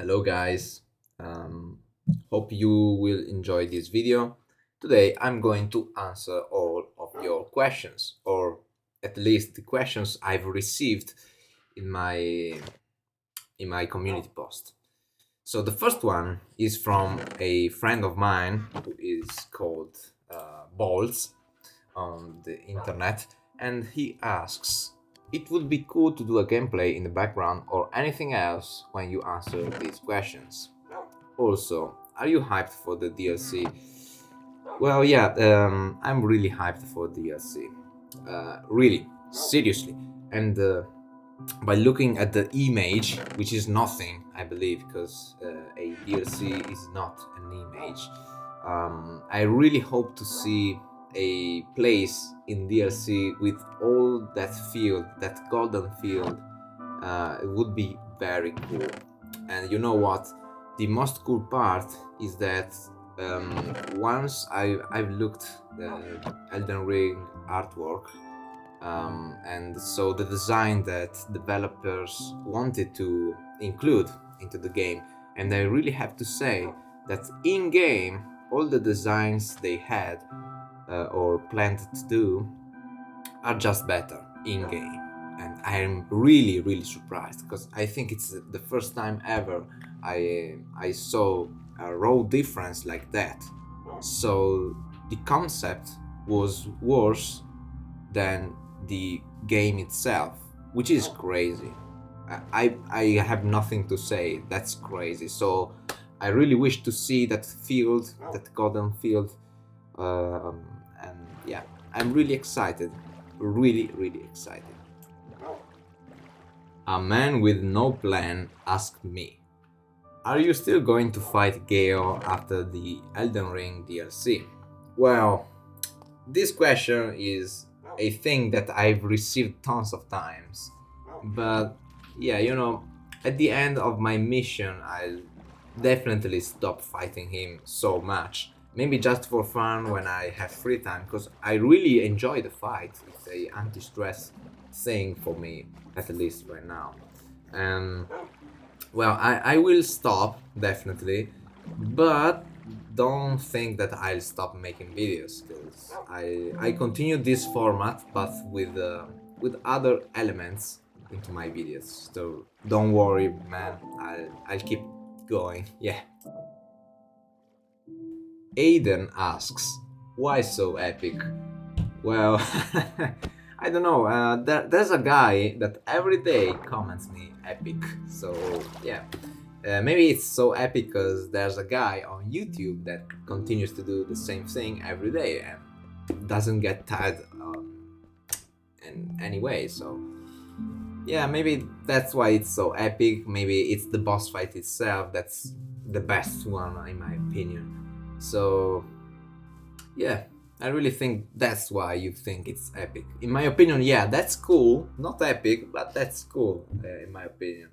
Hello guys, um, hope you will enjoy this video. Today I'm going to answer all of your questions, or at least the questions I've received in my community post. So the first one is from a friend of mine who is called Boltz on the internet, and he asks, it would be cool to do a gameplay in the background or anything else when you answer these questions. Also, are you hyped for the DLC? Well, yeah, I'm really hyped for DLC. Really, seriously. And by looking at the image, which is nothing, I believe, because a DLC is not an image, I really hope to see a place in DLC with all that field, that golden field. It would be very cool. And you know what? The most cool part is that once I've looked the Elden Ring artwork, and so the design that developers wanted to include into the game, and I really have to say that in game all the designs they had or planned to do are just better in game, and I'm really surprised because I think it's the first time ever I saw a raw difference like that. So the concept was worse than the game itself, which is crazy. I have nothing to say. That's crazy. So I really wish to see that field, that golden field, and yeah, I'm really excited. Really excited. A man with no plan asked me, are you still going to fight Gael after the Elden Ring DLC? Well, this question is a thing that I've received tons of times. But yeah, at the end of my mission, I'll definitely stop fighting him so much. Maybe just for fun when I have free time, because I really enjoy the fight. It's a anti-stress thing for me, at least right now. And well, I will stop definitely, but don't think that I'll stop making videos, because I continue this format, but with other elements into my videos. So don't worry, man. I'll keep going. Yeah. Aiden asks, why so epic? Well, I don't know. There's a guy that every day comments me epic. So yeah, maybe it's so epic because there's a guy on YouTube that continues to do the same thing every day and doesn't get tired in any way. So yeah, maybe that's why it's so epic. Maybe it's the boss fight itself that's the best one in my opinion. So yeah, I really think that's why you think it's epic. In my opinion, yeah, that's cool. Not epic, but that's cool, in my opinion.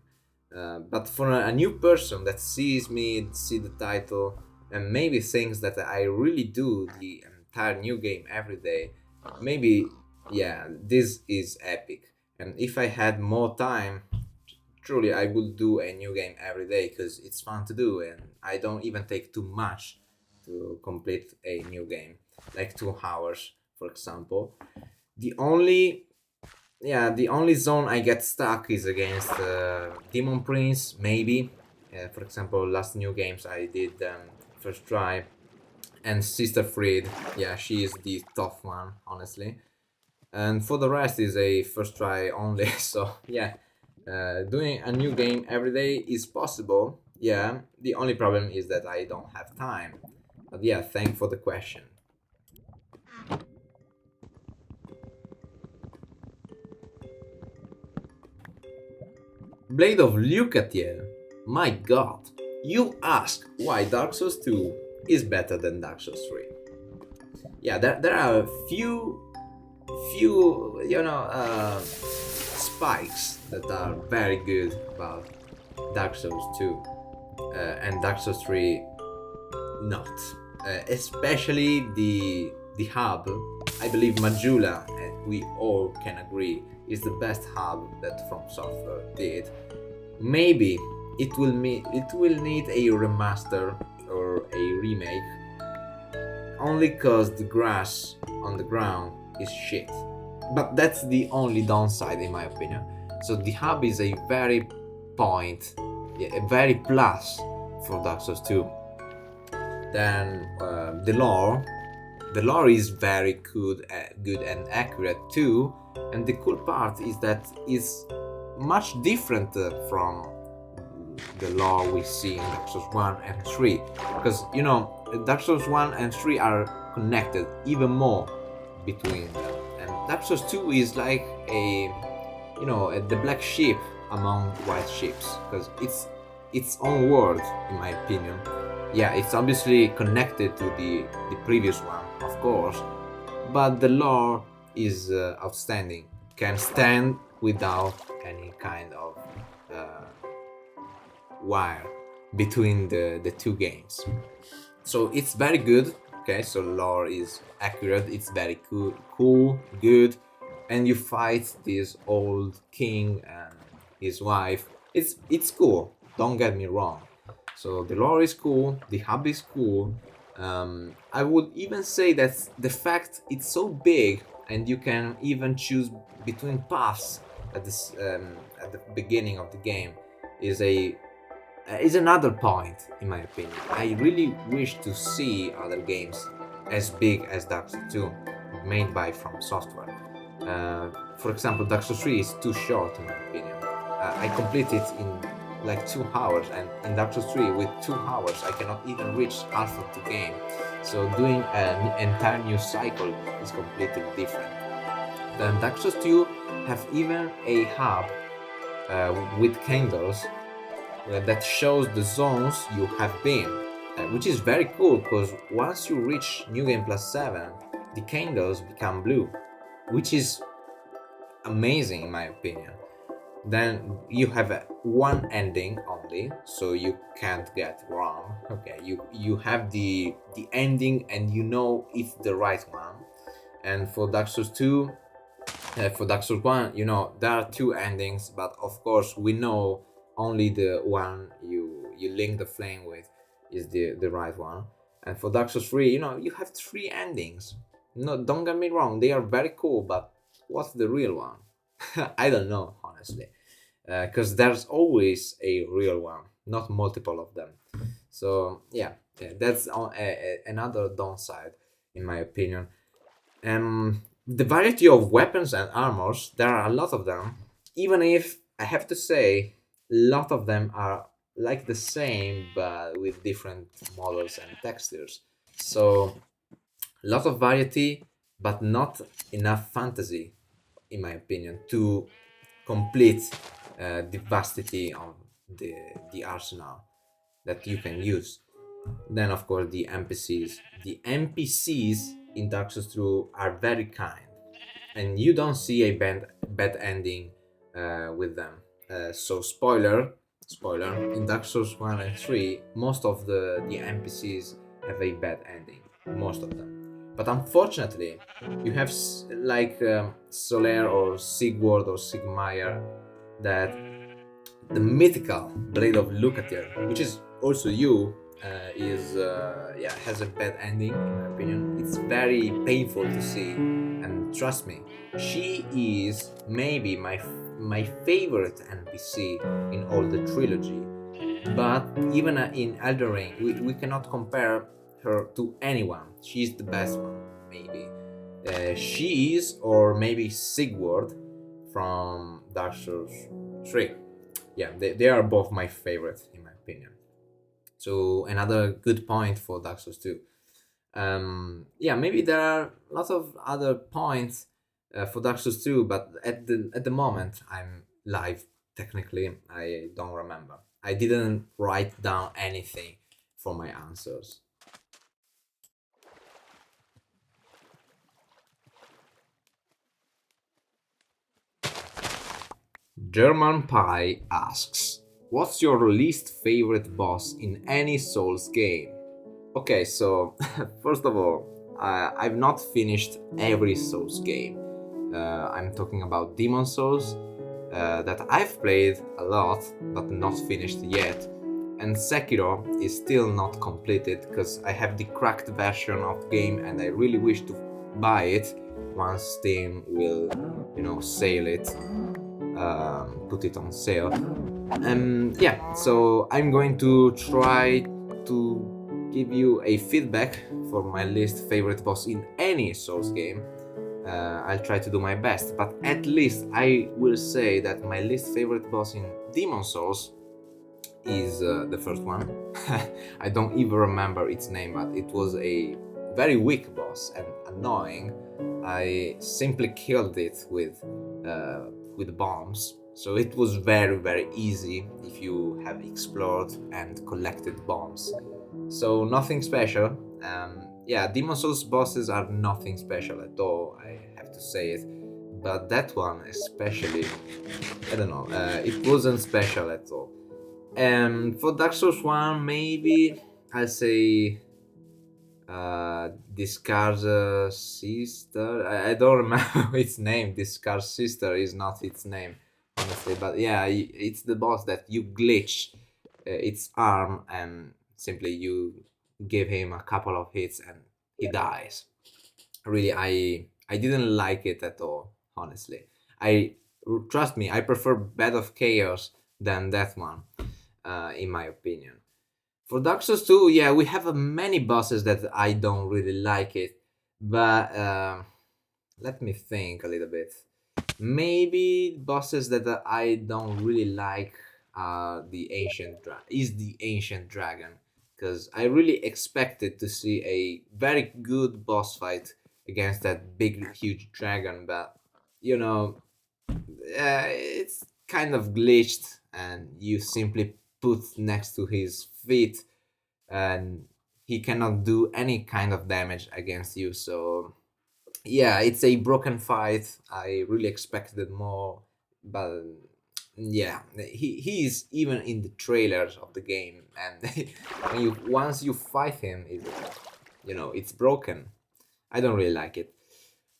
But for a new person that sees me, see the title, and maybe thinks that I really do the entire new game every day, maybe, yeah, this is epic. And if I had more time, truly I would do a new game every day because it's fun to do, and I don't even take too much to complete a new game, like 2 hours, for example. The only the only zone I get stuck is against Demon Prince, maybe. For example, last new games I did first try, and Sister Fried. Yeah, she is the tough one, honestly. And for the rest is a first try only. So yeah, doing a new game every day is possible. Yeah, the only problem is that I don't have time. But yeah, thanks for the question. Blade of Lucatiel. My god. You ask why Dark Souls 2 is better than Dark Souls 3. Yeah, there are a few spikes that are very good about Dark Souls 2, and Dark Souls 3 not. Especially the hub. I believe Majula, and we all can agree, is the best hub that From Software did. Maybe it will need a remaster or a remake, only cause the grass on the ground is shit. But that's the only downside in my opinion. So the hub is a very a very plus for Dark Souls 2. Then the lore is very good and accurate too. And the cool part is that it's much different from the lore we see in Dark Souls 1 and 3, because you know Dark Souls 1 and 3 are connected even more between them, and Dark Souls 2 is like the black sheep among white sheeps, because it's its own world in my opinion. Yeah, it's obviously connected to the previous one, of course, but the lore is outstanding, can stand without any kind of wire between the two games. So it's very good. Okay, so lore is accurate, it's very cool, good, and you fight this old king and his wife. It's cool, don't get me wrong. So the lore is cool, the hub is cool. I would even say that the fact it's so big and you can even choose between paths at the beginning of the game is another point in my opinion. I really wish to see other games as big as Dark Souls 2 made by From Software. For example, Dark Souls 3 is too short in my opinion. I completed it in like 2 hours, and in Dark Souls 3 with 2 hours I cannot even reach half of the game. So doing an entire new cycle is completely different. Then Dark Souls 2 have even a hub with candles that shows the zones you have been, which is very cool because once you reach New Game Plus 7, the candles become blue, which is amazing in my opinion. Then you have one ending only, so you can't get wrong. Okay, you have the ending and you know it's the right one. And for Dark Souls 2, for Dark Souls 1, you know there are 2 endings, but of course we know only the one you link the flame with is the right one. And for Dark Souls 3, you know, you have 3 endings. No, don't get me wrong, they are very cool, but what's the real one? I don't know, honestly, because there's always a real one, not multiple of them. So yeah, that's another downside in my opinion. The variety of weapons and armors, there are a lot of them, even if I have to say a lot of them are like the same but with different models and textures. So a lot of variety but not enough fantasy in my opinion to complete the vastity of the arsenal that you can use. Then of course the NPCs in Dark Souls 2 are very kind, and you don't see a bad ending with them. So spoiler, in Dark Souls 1 and 3, most of the NPCs have a bad ending, most of them. But unfortunately, you have like Soler or Sigurd or Sigmire, that the mythical Blade of Lucatiel, which is also you, has a bad ending in my opinion. It's very painful to see, and trust me, she is maybe my favorite NPC in all the trilogy. But even in Elden Ring, we cannot compare her to anyone. She's the best one, maybe. She is, or maybe Sigurd from Dark Souls 3. Yeah, they are both my favorite in my opinion. So another good point for Dark Souls 2. Yeah, maybe there are lots of other points for Dark Souls 2, but at the moment I'm live. Technically, I don't remember. I didn't write down anything for my answers. German Pie asks, what's your least favorite boss in any Souls game? Okay, so first of all, I've not finished every Souls game. I'm talking about Demon Souls, that I've played a lot but not finished yet, and Sekiro is still not completed because I have the cracked version of the game and I really wish to buy it once Steam will, sale it, put it on sale. Yeah, so I'm going to try to give you a feedback for my least favorite boss in any Souls game. I'll try to do my best, but at least I will say that my least favorite boss in Demon Souls is the first one. I don't even remember its name, but it was a very weak boss and annoying. I simply killed it with bombs, so it was very easy if you have explored and collected bombs. So nothing special. Yeah, Demon Souls bosses are nothing special at all, I have to say it. But that one especially, I don't know, it wasn't special at all. For Dark Souls 1, maybe I'll say Discard's sister. I don't remember its name. Discard's sister is not its name, honestly. But yeah, it's the boss that you glitch its arm and simply you give him a couple of hits and he dies. Really, I didn't like it at all, honestly. I trust me, I prefer Bed of Chaos than that one, in my opinion. For Dark Souls 2, yeah, we have many bosses that I don't really like it, but let me think a little bit. Maybe bosses that I don't really like are the Ancient Dragon, because I really expected to see a very good boss fight against that big, huge dragon, but you know, it's kind of glitched, and you simply put next to his feet and he cannot do any kind of damage against you. So yeah, it's a broken fight. I really expected more, but yeah, he is even in the trailers of the game, and when once you fight him, it's broken. I don't really like it.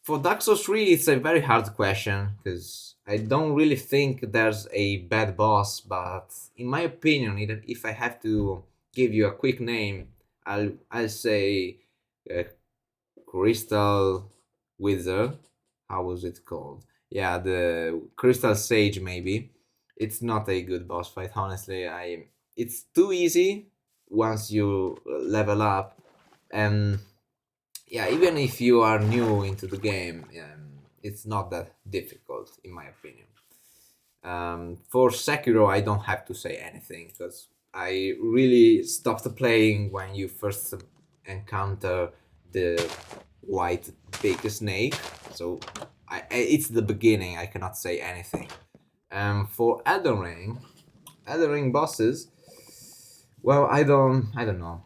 For Dark Souls 3, it's a very hard question because I don't really think there's a bad boss, but in my opinion, if I have to give you a quick name, I'll say uh, Crystal Wizard. How was it called? Yeah, the Crystal Sage maybe. It's not a good boss fight, honestly. It's too easy once you level up, and yeah, even if you are new into the game, it's not that difficult in my opinion. For Sekiro, I don't have to say anything because I really stopped playing when you first encounter the white big snake. So it's the beginning. I cannot say anything. For Elden Ring bosses, well, I don't know.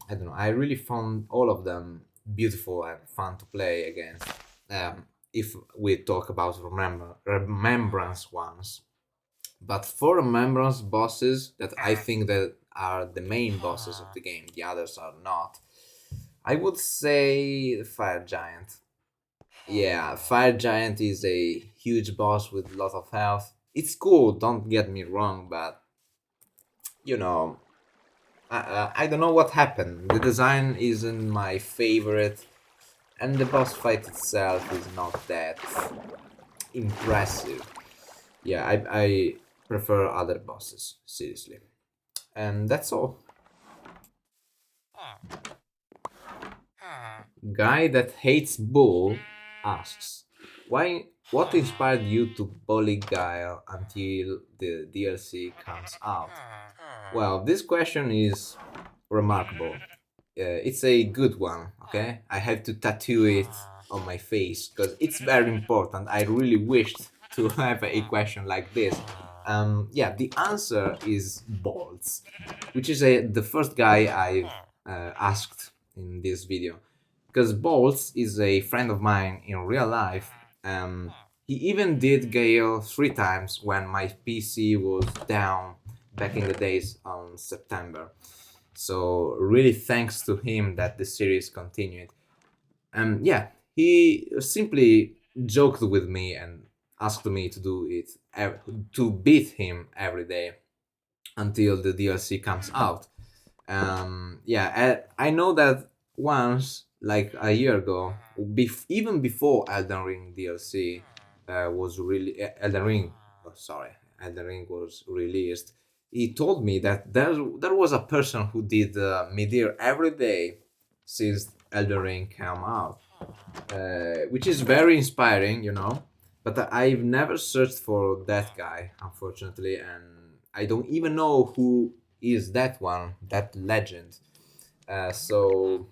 I don't know. I really found all of them beautiful and fun to play against. If we talk about remembrance ones, but for remembrance bosses that I think that are the main bosses of the game, the others are not. I would say the Fire Giant. Yeah, Fire Giant is a huge boss with a lot of health. It's cool, don't get me wrong, but you know, I don't know what happened. The design isn't my favorite, and the boss fight itself is not that impressive. Yeah, I prefer other bosses, seriously. And that's all. Guy that hates bull asks, why? What inspired you to bully Gael until the DLC comes out? Well, this question is remarkable. It's a good one, okay? I have to tattoo it on my face because it's very important. I really wished to have a question like this. Yeah, the answer is Boltz, which is the first guy I asked in this video. Because Boltz is a friend of mine in real life. He even did Gael 3 times when my PC was down back in the days on September. So really thanks to him that the series continued. Yeah, he simply joked with me and asked me to do it, to beat him every day until the DLC comes out. Yeah, I know that once, like a year ago, even before Elden Ring DLC was really Elden Ring, oh, sorry, Elden Ring was released. He told me that there was a person who did Midir every day since Elden Ring came out, which is very inspiring, you know. But I've never searched for that guy, unfortunately, and I don't even know who is that one, that legend. So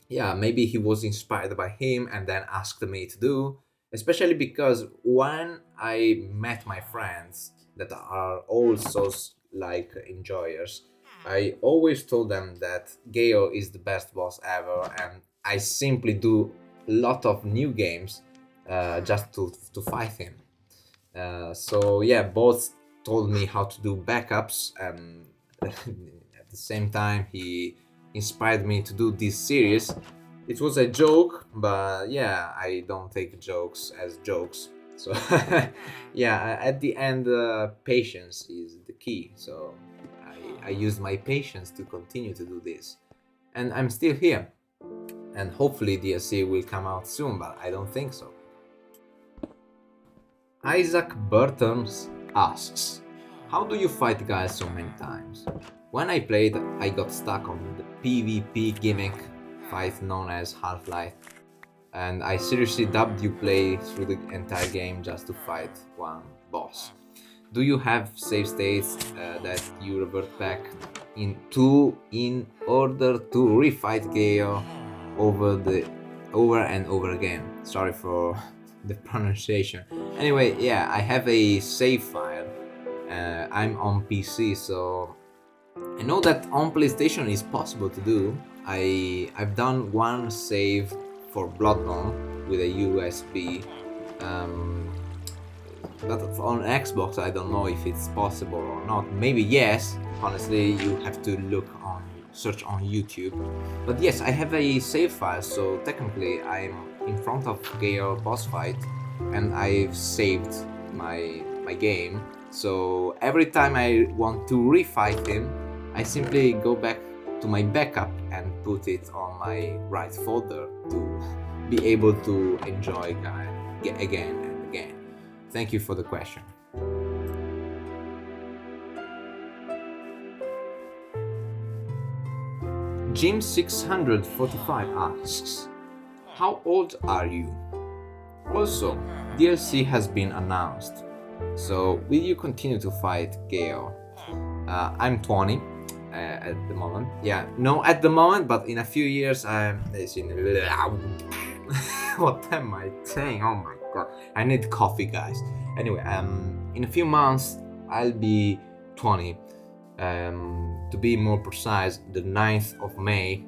yeah, maybe he was inspired by him and then asked me to do. Especially because when I met my friends that are also like enjoyers, I always told them that Gael is the best boss ever, and I simply do a lot of new games just to fight him. So yeah, both told me how to do backups, and at the same time he inspired me to do this series. It was a joke, but yeah, I don't take jokes as jokes. So yeah, at the end, patience is the key. So I used my patience to continue to do this, and I'm still here. And hopefully DLC will come out soon, but I don't think so. Isaac Burton asks, how do you fight guys so many times? When I played, I got stuck on the PvP gimmick fight known as halflight, and I seriously dubbed you play through the entire game just to fight one boss. Do you have save states that you revert back into in order to refight Gael over and over again? Sorry for the pronunciation. Anyway, yeah, I have a save file. I'm on PC, so I know that on PlayStation is possible to do. I've done one save for Bloodborne with a USB, but on Xbox I don't know if it's possible or not. Maybe yes. Honestly, you have to search on YouTube. But yes, I have a save file, so technically I'm in front of Gael boss fight, and I've saved my game. So every time I want to refight him, I simply go back to my backup and put it on my right folder to be able to enjoy Gael again and again. Thank you for the question. Jim645 asks, how old are you? Also, DLC has been announced, so will you continue to fight Gael? I'm 20 at the moment. Yeah, no, at the moment, but in a few years I'm... What am I saying? Oh my god, I need coffee, guys. Anyway, in a few months I'll be 20. To be more precise, the 9th of May.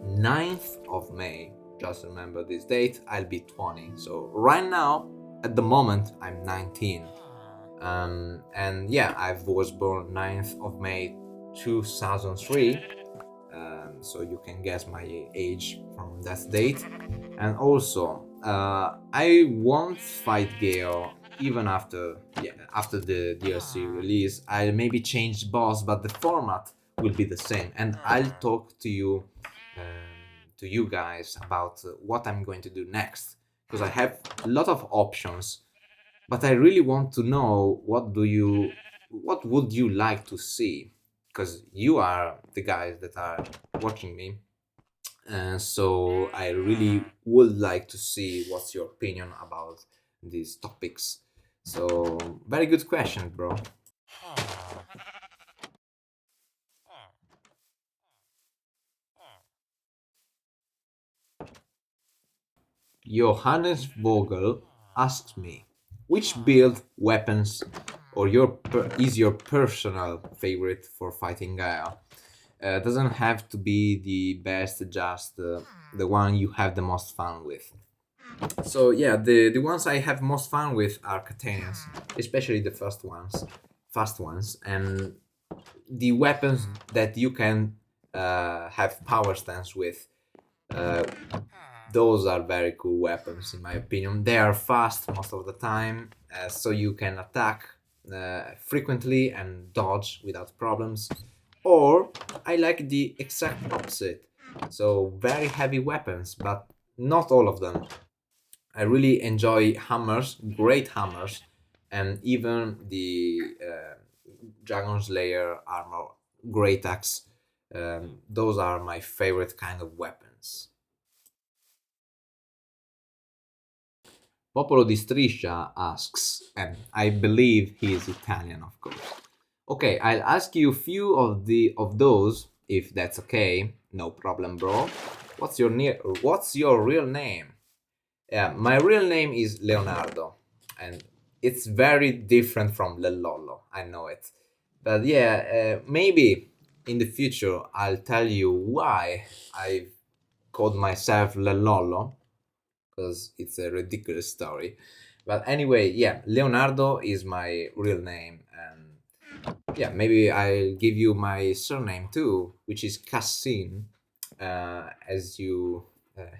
9th of May, just remember this date, I'll be 20. So right now, at the moment, I'm 19. And yeah, I was born 9th of May 2003. So you can guess my age from that date. And also, I won't fight Gael even after the DLC release. I'll maybe change boss, but the format will be the same, and I'll talk to you guys about what I'm going to do next, because I have a lot of options, but I really want to know what would you like to see, because you are the guys that are watching me. So I really would like to see what's your opinion about these topics. So very good question, bro. Johannes Vogel asks me, which build, weapons, or is your personal favorite for fighting Gael? Doesn't have to be the best, just the one you have the most fun with. So yeah, the ones I have most fun with are Catanians, especially the fast ones, and the weapons that you can have power stance with. Those are very cool weapons in my opinion. They are fast most of the time, so you can attack frequently and dodge without problems. Or I like the exact opposite, so very heavy weapons, but not all of them. I really enjoy hammers, great hammers, and even the Dragon Slayer armor, great axe. Those are my favorite kind of weapons. PopoloDiStriscia asks, and I believe he is Italian, of course. Okay, I'll ask you a few of those, if that's okay. No problem, bro. What's your real name? Yeah, my real name is Leonardo, and it's very different from lellollo. I know it, but yeah, maybe in the future I'll tell you why I've called myself lellollo, because it's a ridiculous story. But anyway, yeah, Leonardo is my real name, and yeah, maybe I'll give you my surname too, which is Cassin. As you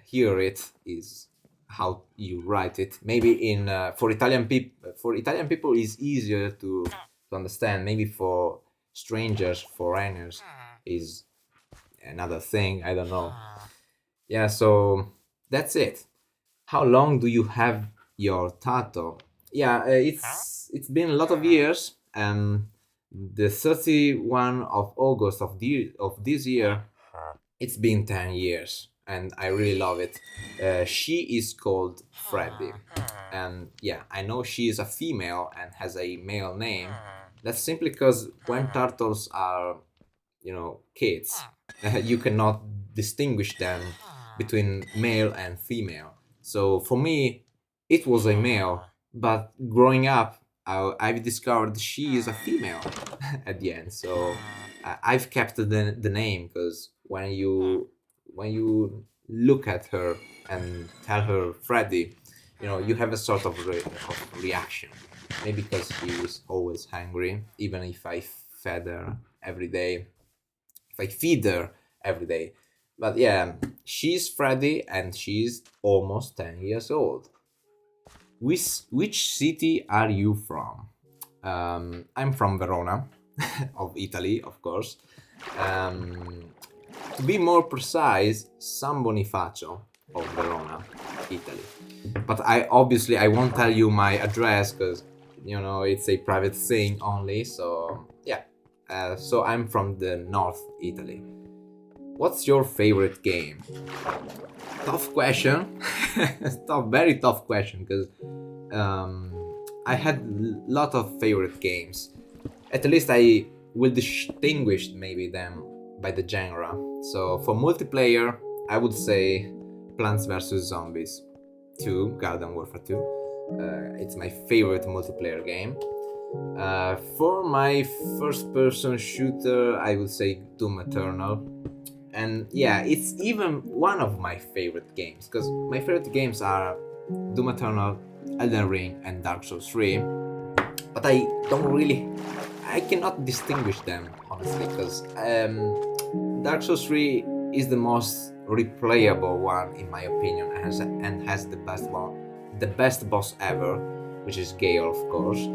hear it, is how you write it. Maybe in for Italian people is easier to understand. Maybe for strangers, foreigners, is another thing. I don't know. Yeah, so that's it. How long do you have your tattoo? Yeah, it's been a lot of years. The 31 of August of this year, it's been 10 years, and I really love it. She is called Freddy, and yeah, I know she is a female and has a male name. That's simply because when turtles are, kids, you cannot distinguish them between male and female. So for me, it was a male, but growing up, I've discovered she is a female at the end. So I've kept the name, because when you look at her and tell her Freddy, you have a sort of reaction. Maybe because she is always hungry, even if I fed her every day, if I feed her every day. But yeah, she's Freddy, and she's almost 10 years old. Which city are you from? I'm from Verona, of Italy, of course. To be more precise, San Bonifacio of Verona, Italy. But I won't tell you my address, because it's a private thing only. So yeah, so I'm from the North Italy. What's your favorite game? Tough question. Very tough question, because I had a lot of favorite games. At least I will distinguish maybe them by the genre. So for multiplayer, I would say Plants vs Zombies 2, Garden Warfare 2. It's my favorite multiplayer game. For my first-person shooter, I would say Doom Eternal. And yeah, it's even one of my favorite games, because my favorite games are Doom Eternal, Elden Ring, and Dark Souls 3. But I cannot distinguish them, honestly, because Dark Souls 3 is the most replayable one, in my opinion, and has the best boss ever, which is Gael, of course.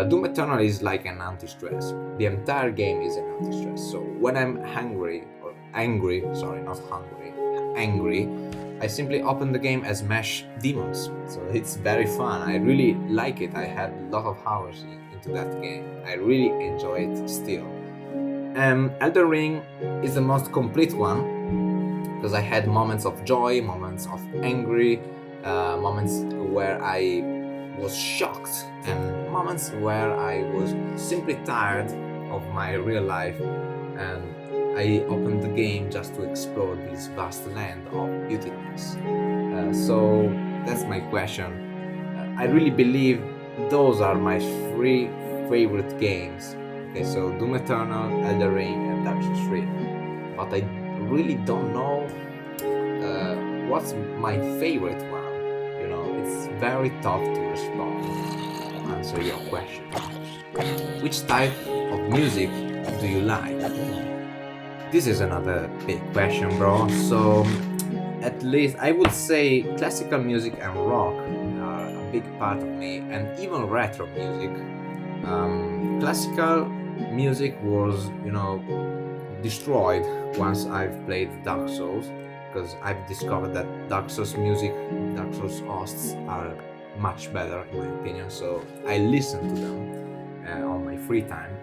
Doom Eternal is like an anti-stress. The entire game is an anti-stress. So when I'm angry, I simply open the game and smash demons. So it's very fun. I really like it. I had a lot of hours into that game. I really enjoy it still. Elden Ring is the most complete one, because I had moments of joy, moments of angry, moments where I was shocked, and moments where I was simply tired of my real life, and I opened the game just to explore this vast land of beautiness. So that's my question. I really believe those are my three favorite games. Okay, so Doom Eternal, Elden Ring, and Dark Souls 3. But I really don't know what's my favorite one. It's very tough to respond, to answer your question. Which type of music do you like? This is another big question, bro. So, at least I would say classical music and rock are big part of me, and even retro music. Classical music was, destroyed once I've played Dark Souls, because I've discovered that Dark Souls music, Dark Souls hosts are much better in my opinion. So I listen to them on my free time.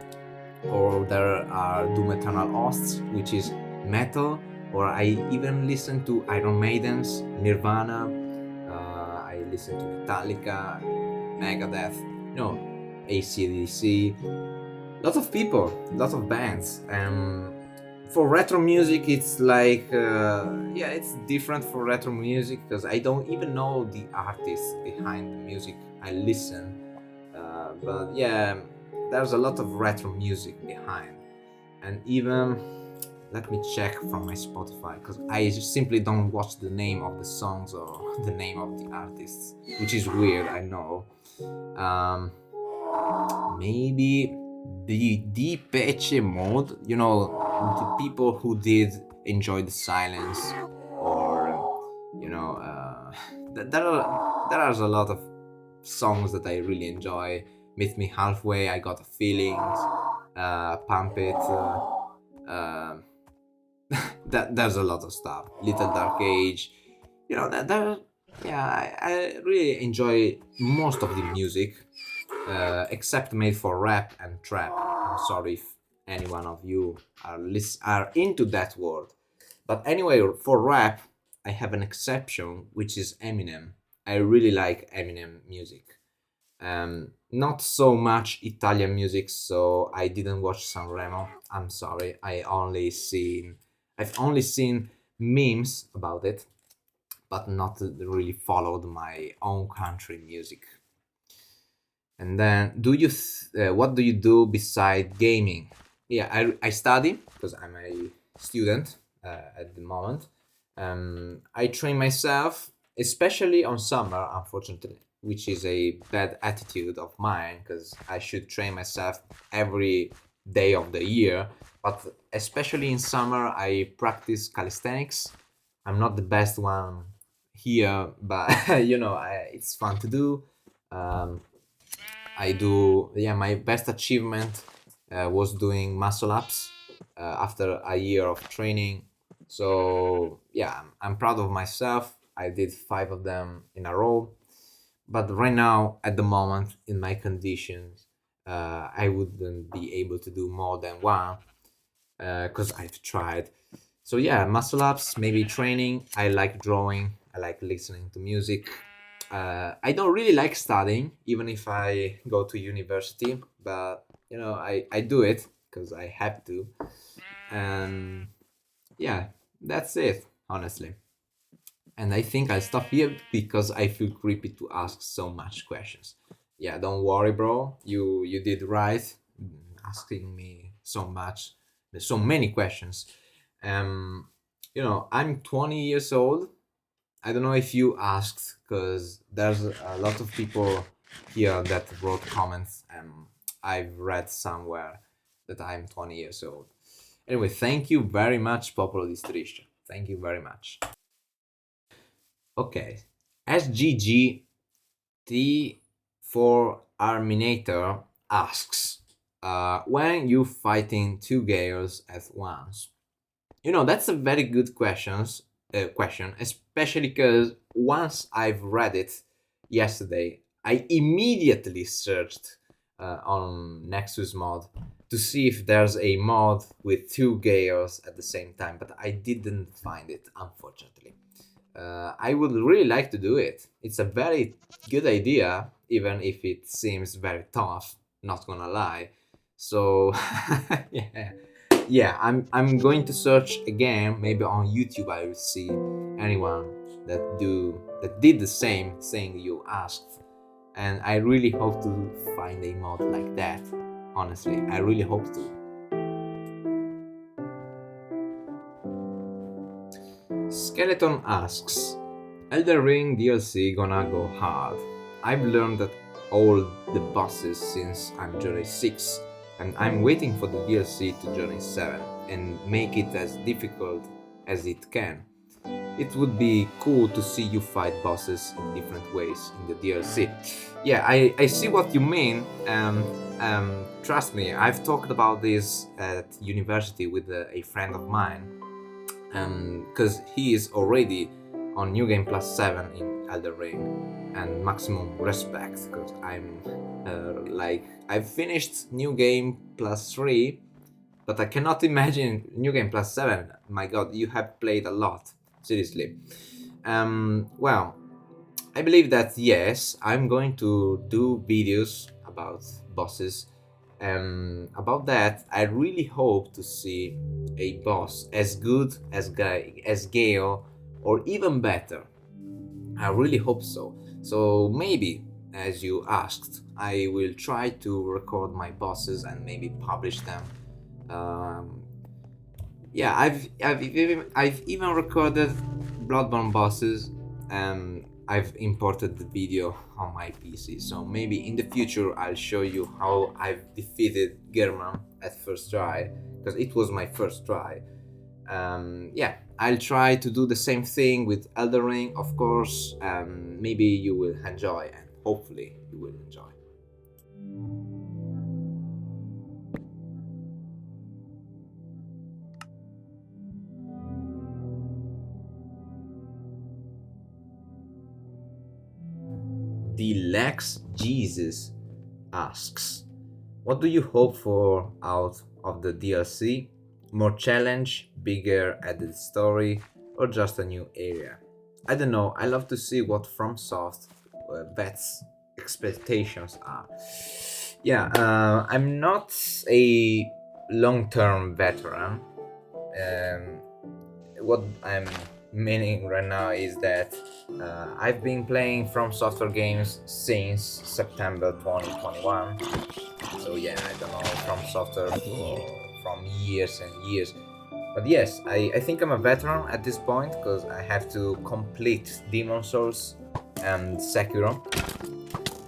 Or there are Doom Eternal hosts, which is metal. Or I even listen to Iron Maiden's, Nirvana. I listen to Metallica, Megadeth, AC/DC. Lots of people, lots of bands. For retro music, it's like, it's different for retro music because I don't even know the artists behind the music I listen. But yeah, there's a lot of retro music behind. And even, let me check from my Spotify, because I simply don't watch the name of the songs or the name of the artists, which is weird, I know. Maybe the Depeche Mode, the people who did Enjoy the Silence, or there are a lot of songs that I really enjoy. Meet Me Halfway, I Got a Feelings, Pump It, there's a lot of stuff. Little Dark Age, I really enjoy most of the music, except made for rap and trap. I'm sorry if any one of you are into that word. But anyway, for rap, I have an exception, which is Eminem. I really like Eminem music. Not so much Italian music, so I didn't watch Sanremo. I'm sorry. I've only seen memes about it, but not really followed my own country music. And then, what do you do beside gaming? Yeah, I study because I'm a student at the moment. I train myself, especially on summer, unfortunately, which is a bad attitude of mine because I should train myself every day of the year. But especially in summer, I practice calisthenics. I'm not the best one here, but it's fun to do. I do, my best achievement was doing muscle ups after a year of training. So yeah, I'm proud of myself. I did 5 of them in a row. But right now, at the moment, in my conditions, I wouldn't be able to do more than one because I've tried. So yeah, muscle ups, maybe training. I like drawing. I like listening to music. I don't really like studying, even if I go to university. But I do it because I have to. And yeah, that's it, honestly. And I think I'll stop here because I feel creepy to ask so much questions. Yeah, don't worry, bro. You did right asking me so much, so many questions. I'm 20 years old. I don't know if you asked because there's a lot of people here that wrote comments, and I've read somewhere that I'm 20 years old. Anyway, thank you very much, PopoloDiStriscia. Thank you very much. Okay, SGG T4 Arminator asks, when you fighting 2 Gaels at once? That's a very good question, especially because once I've read it yesterday, I immediately searched on Nexus mod to see if there's a mod with 2 Gaels at the same time, but I didn't find it, unfortunately. I would really like to do it. It's a very good idea, even if it seems very tough, not gonna lie. So yeah, I'm going to search again. Maybe on YouTube I will see anyone that did the same thing you asked, and I really hope to find a mod like that. Honestly, I really hope to. Skeleton asks, Elden Ring DLC gonna go hard. I've learned that all the bosses since I'm Journey 6, and I'm waiting for the DLC to Journey 7 and make it as difficult as it can. it would be cool to see you fight bosses in different ways in the DLC. Yeah, I see what you mean. Trust me, I've talked about this at university with a friend of mine, because he is already on New Game Plus 7 in Elden Ring, and maximum respect, because I'm like, I've finished New Game Plus 3, but I cannot imagine New Game Plus 7. My god, you have played a lot, seriously. Well, I believe that yes, I'm going to do videos about bosses. About that, I really hope to see a boss as good as Gael, or even better. I really hope so. So maybe, as you asked, I will try to record my bosses and maybe publish them. Um, yeah, I've even recorded Bloodborne bosses. I've imported the video on my PC, so maybe in the future I'll show you how I've defeated German at first try, because it was my first try. Yeah, I'll try to do the same thing with Elden Ring, of course. Maybe you will enjoy, and hopefully you will enjoy. TheLaxJesus asks, what do you hope for out of the DLC? More challenge, bigger added story, or just a new area? I don't know, I love to see what FromSoft vets expectations are. Yeah, I'm not a long-term veteran. Um, what I'm meaning right now is that I've been playing From Software games since September 2021. So yeah, I don't know, From Software from years and years. But yes, I think I'm a veteran at this point, because I have to complete Demon Souls and Sekiro.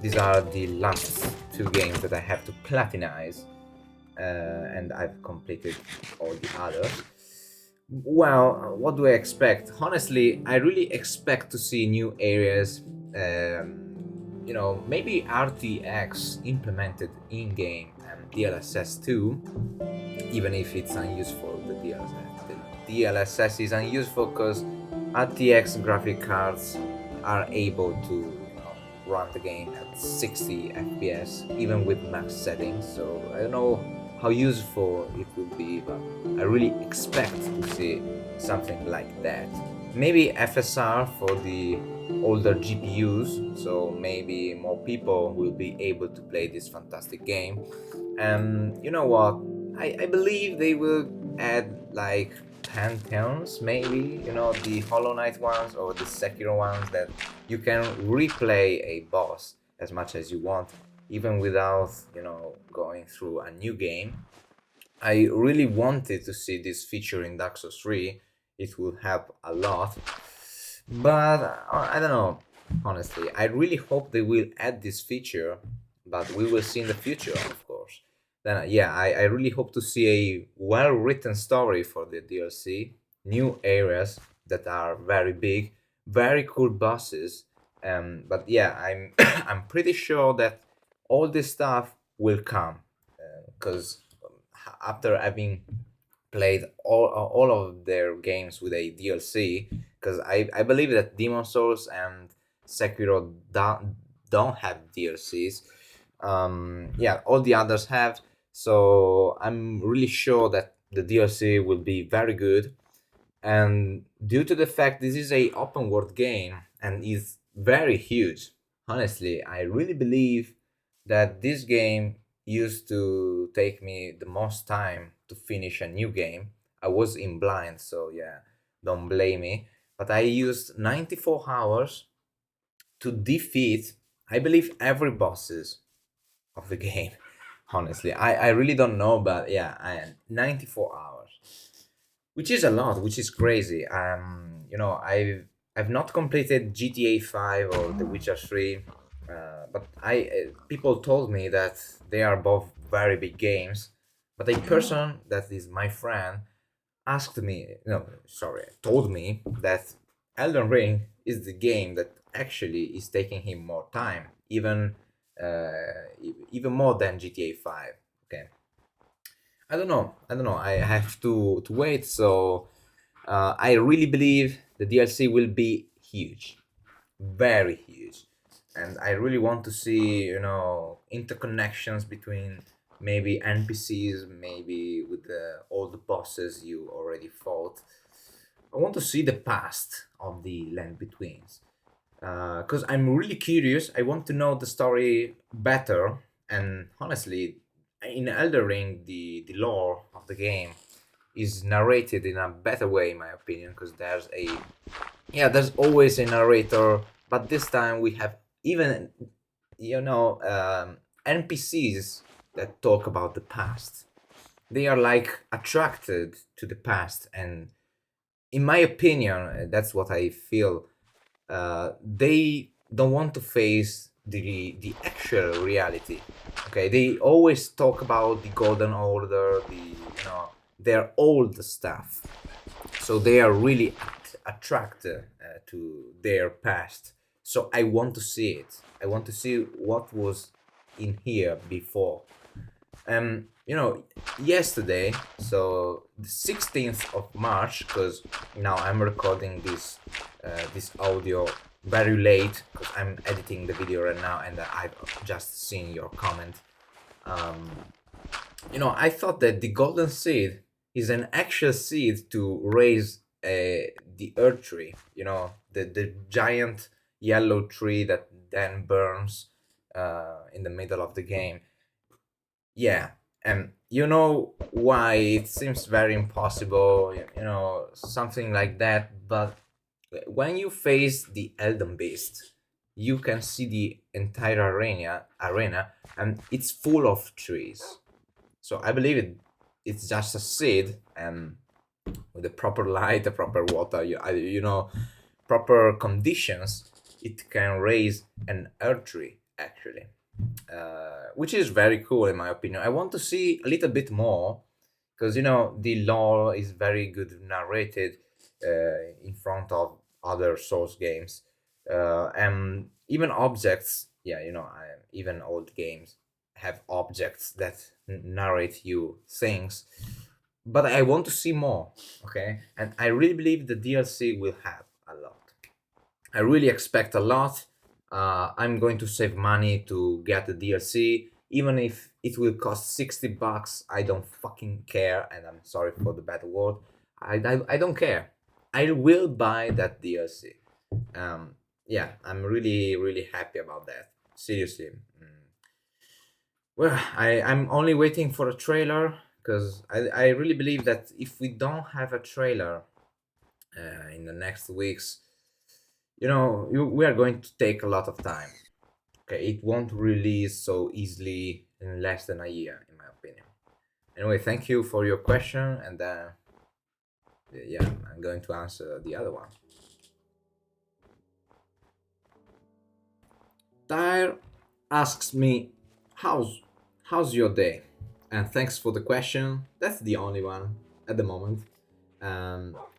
These are the last two games that I have to platinize, and I've completed all the others. Well, what do I expect? Honestly, I really expect to see new areas. Maybe RTX implemented in-game and DLSS too, even if it's unuseful. The DLSS is unuseful because RTX graphic cards are able to run the game at 60 FPS even with max settings. So I don't know how useful it will be, but I really expect to see something like that. Maybe FSR for the older GPUs, so maybe more people will be able to play this fantastic game. And you know what? I believe they will add like pantheons, maybe, the Hollow Knight ones or the Sekiro ones, that you can replay a boss as much as you want, even without, going through a new game. I really wanted to see this feature in Dark Souls 3. It will help a lot. But I don't know, honestly. I really hope they will add this feature, but we will see in the future, of course. Then, yeah, I really hope to see a well written story for the DLC, new areas that are very big, very cool bosses. But yeah, I'm I'm pretty sure that all this stuff will come, because after having played all of their games with a DLC, because I believe that Demon Souls and Sekiro don't have DLCs. Yeah, all the others have. So I'm really sure that the DLC will be very good. And due to the fact this is a open world game and is very huge, honestly, I really believe that this game used to take me the most time to finish a new game. I was in blind, so yeah, don't blame me. But I used 94 hours to defeat, I believe, every bosses of the game. Honestly, I really don't know, but yeah, 94 hours, which is a lot, which is crazy. I've not completed GTA 5 or The Witcher 3, but I people told me that they are both very big games. But a person that is my friend asked me, no, sorry, told me that Elden Ring is the game that actually is taking him more time, even more than GTA 5. Okay, I don't know. I don't know. I have to wait. So I really believe the DLC will be huge, very huge, and I really want to see, interconnections between maybe NPCs, maybe with all the bosses you already fought. I want to see the past of the Land Betweens, because I'm really curious. I want to know the story better, and honestly, in Elden Ring, the lore of the game is narrated in a better way, in my opinion, because there's always a narrator, but this time we have even, NPCs that talk about the past. They are like attracted to the past, and in my opinion, that's what I feel. They don't want to face the actual reality. Okay, they always talk about the Golden Order, their old stuff. So they are really attracted to their past. So I want to see it. I want to see what was in here before. Yesterday, so the 16th of March, because now I'm recording this audio very late because I'm editing the video right now, and I've just seen your comment. I thought that the golden seed is an actual seed to raise the earth tree. The giant yellow tree that then burns in the middle of the game. Yeah, and you know why it seems very impossible, something like that. But when you face the Elden Beast, you can see the entire arena, and it's full of trees. So I believe it's just a seed, and with the proper light, the proper water, proper conditions, it can raise an earth tree actually, which is very cool in my opinion. I want to see a little bit more because the lore is very good narrated in front of other Souls games, and even objects. Yeah, even old games have objects that narrate you things, but I want to see more. Okay, and I really believe the DLC will have a lot. I really expect a lot. I'm going to save money to get the DLC, even if it will cost $60. I don't fucking care, and I'm sorry for the bad word. I don't care. I will buy that DLC. Yeah, I'm really really happy about that. Seriously. Well, I'm only waiting for a trailer because I really believe that if we don't have a trailer in the next weeks, we are going to take a lot of time. Okay, it won't release so easily in less than a year, in my opinion. Anyway, thank you for your question, and yeah, I'm going to answer the other one. Tyre asks me, how's your day? And thanks for the question. That's the only one at the moment.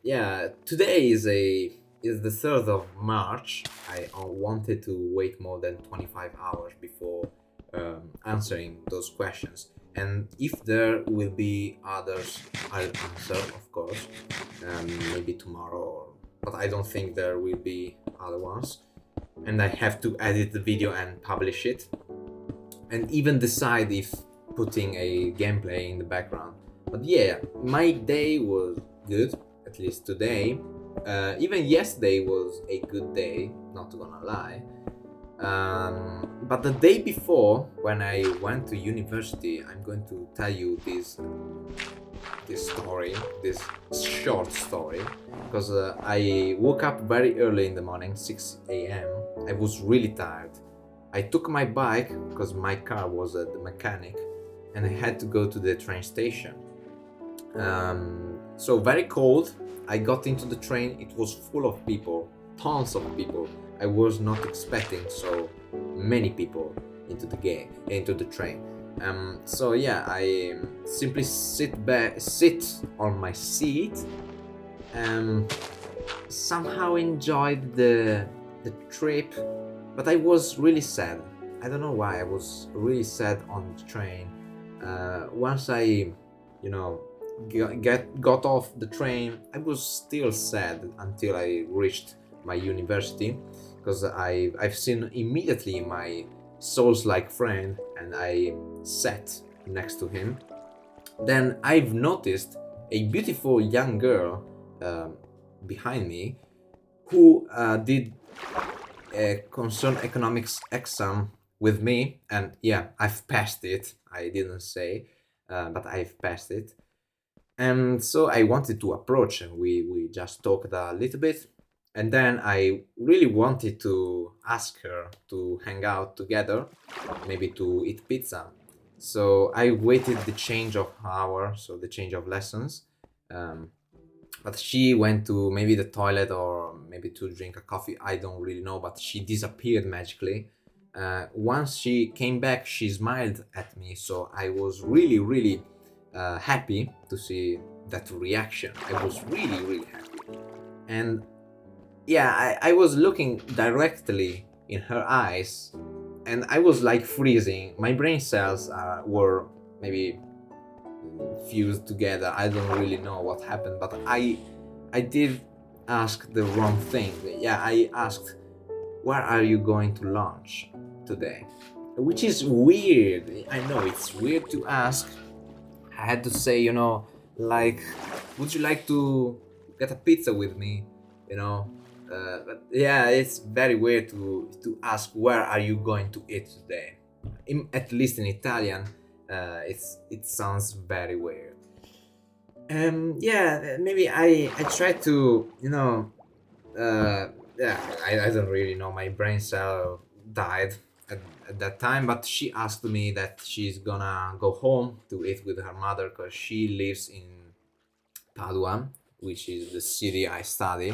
Yeah, today is the 3rd of March. I wanted to wait more than 25 hours before answering those questions. And if there will be others, I'll answer, of course, maybe tomorrow. But I don't think there will be other ones. And I have to edit the video and publish it. And even decide if putting a gameplay in the background. But yeah, my day was good, at least today. Even yesterday was a good day, not gonna lie. But the day before, when I went to university, I'm going to tell you this story, this short story, because I woke up very early in the morning, 6 a.m. I was really tired. I took my bike because my car was at the mechanic, and I had to go to the train station. So very cold. I got into the train. It was full of people, tons of people. I was not expecting so many people into the train. So yeah, I simply sit on my seat, somehow enjoyed the trip, but I was really sad. I don't know why. I was really sad on the train. Once I, got off the train, I was still sad until I reached my university, because I've seen immediately my Souls-like friend, and I sat next to him. Then I've noticed a beautiful young girl behind me who did a concern economics exam with me, and yeah, I've passed it. I didn't say, but I've passed it. And so I wanted to approach, and we just talked a little bit, and then I really wanted to ask her to hang out together, maybe to eat pizza. So I waited the change of hour, so the change of lessons. Um, but she went to maybe the toilet or maybe to drink a coffee. I don't really know, but she disappeared magically. Once she came back, she smiled at me, so I was really, really happy to see that reaction. I was really, really happy. And yeah, I was looking directly in her eyes, and I was like freezing. My brain cells were maybe fused together. I don't really know what happened, but I did ask the wrong thing. Yeah, I asked, "Where are you going to lunch today?" Which is weird. I know it's weird to ask. I had to say, like, "Would you like to get a pizza with me?" You know. But yeah, it's very weird to ask, "Where are you going to eat today?" At least in Italian, it sounds very weird. Yeah, maybe I try to, yeah, I don't really know. My brain cell died at that time, but she asked me that she's gonna go home to eat with her mother, because she lives in Padua, which is the city I study,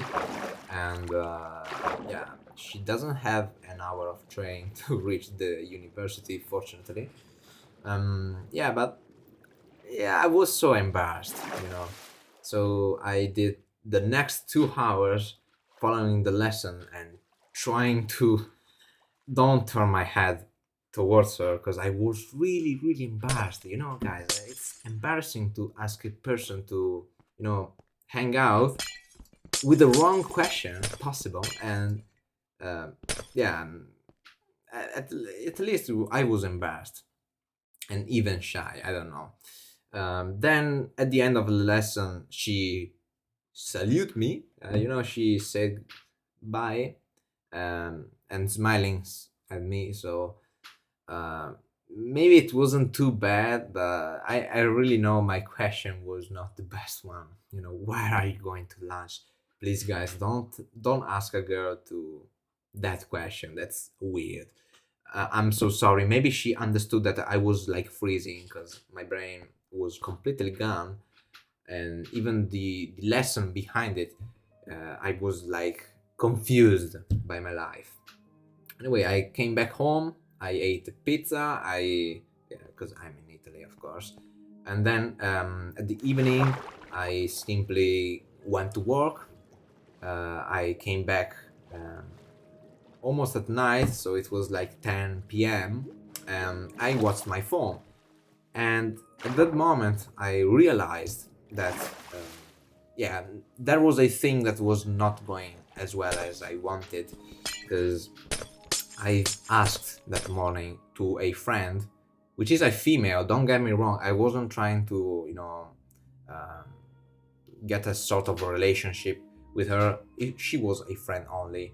and yeah, she doesn't have an hour of train to reach the university, fortunately. Yeah, but yeah, I was so embarrassed. So I did the next 2 hours following the lesson and trying to don't turn my head towards her, because I was really, really embarrassed. Guys, it's embarrassing to ask a person to, hang out with the wrong question possible. And uh, yeah, at least I was embarrassed and even shy. I don't know. Then at the end of the lesson, she saluted me. She said bye, and smiling at me. So uh, maybe it wasn't too bad, but I really know my question was not the best one. Where are you going to lunch? Please, guys, don't ask a girl to that question. That's weird. I'm so sorry. Maybe she understood that I was like freezing, because my brain was completely gone, and even the lesson behind it, I was like confused by my life. Anyway, I came back home. I ate pizza. Because I'm in Italy, of course. And then at the evening, I simply went to work. I came back almost at night, so it was like 10 p.m. I watched my phone, and at that moment, I realized that, yeah, there was a thing that was not going as well as I wanted, because I asked that morning to a friend, which is a female. Don't get me wrong. I wasn't trying to, um, get a sort of a relationship with her. She was a friend only,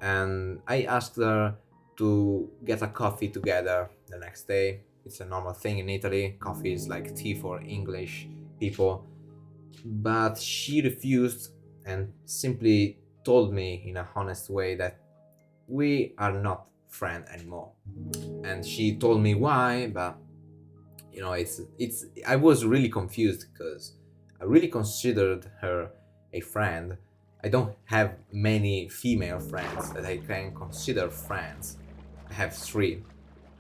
and I asked her to get a coffee together the next day. It's a normal thing in Italy. Coffee is like tea for English people. But she refused and simply told me in a honest way that we are not friends anymore. And she told me why, but it's I was really confused, because I really considered her a friend. I don't have many female friends that I can consider friends. I have three,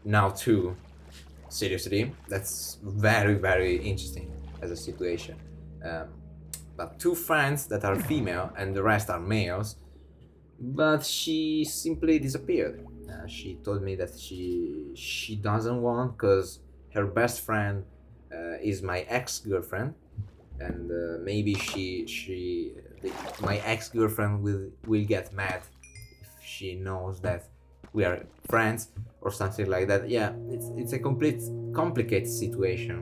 now two. Seriously, that's very, very interesting as a situation. Um, but 2 friends that are female and the rest are males. But she simply disappeared. She told me that she doesn't want, because her best friend is my ex-girlfriend, and maybe my ex-girlfriend will get mad if she knows that we are friends or something like that. Yeah, it's a complete complicated situation.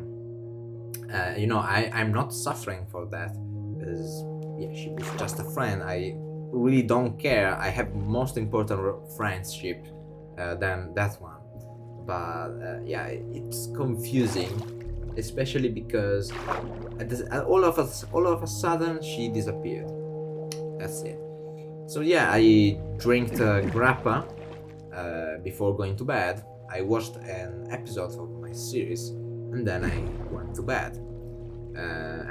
You know, I'm not suffering for that, because yeah, she was just a friend. I really don't care. I have most important friendship than that one. But yeah, it's confusing, especially because all of a sudden she disappeared. That's it. So yeah, I drank grappa before going to bed. I watched an episode of my series, and then I went to bed.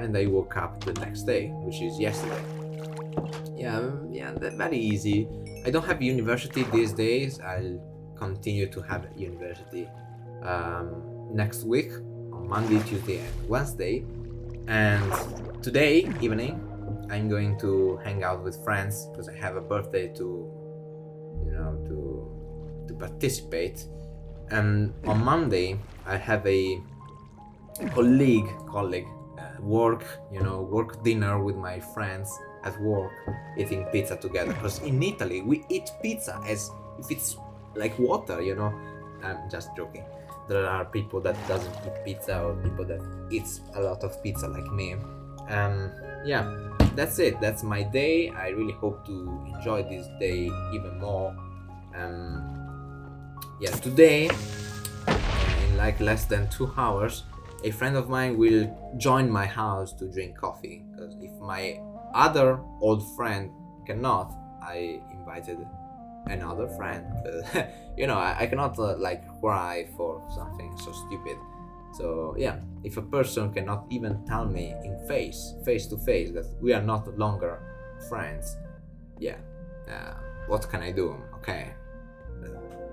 And I woke up the next day, which is yesterday. Yeah, very easy. I don't have university these days. I'll continue to have university next week on Monday, Tuesday, and Wednesday. And today evening, I'm going to hang out with friends because I have a birthday to participate. And on Monday, I have a colleague work dinner with my friends at work, eating pizza together, because in Italy we eat pizza as if it's like water, you know. I'm just joking. There are people that doesn't eat pizza, or people that eats a lot of pizza like me. Yeah, that's it. That's my day. I really hope to enjoy this day even more. Yeah, today, in like less than 2 hours, a friend of mine will join my house to drink coffee, because if my other old friend cannot, I invited another friend. You know, I cannot like cry for something so stupid. So yeah, if a person cannot even tell me in face to face that we are not longer friends, yeah, what can I do? Okay,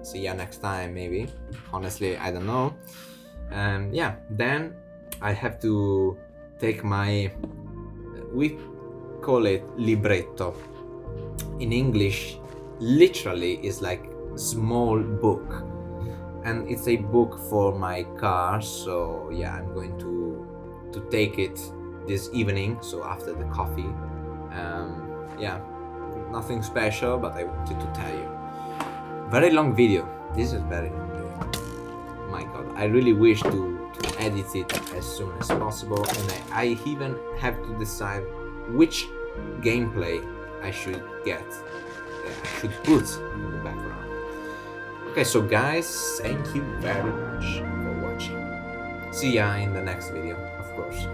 see ya next time, maybe. Honestly, I don't know. Yeah, then I have to take my, we call it libretto. In English, literally is like small book, and it's a book for my car. So yeah, I'm going to take it this evening, so after the coffee. Yeah, nothing special, but I wanted to tell you. Very long video. This is very long video. My god, I really wish to edit it as soon as possible, and I even have to decide which gameplay I should get. I should put in the background. Okay, so guys, thank you very much for watching. See ya in the next video, of course.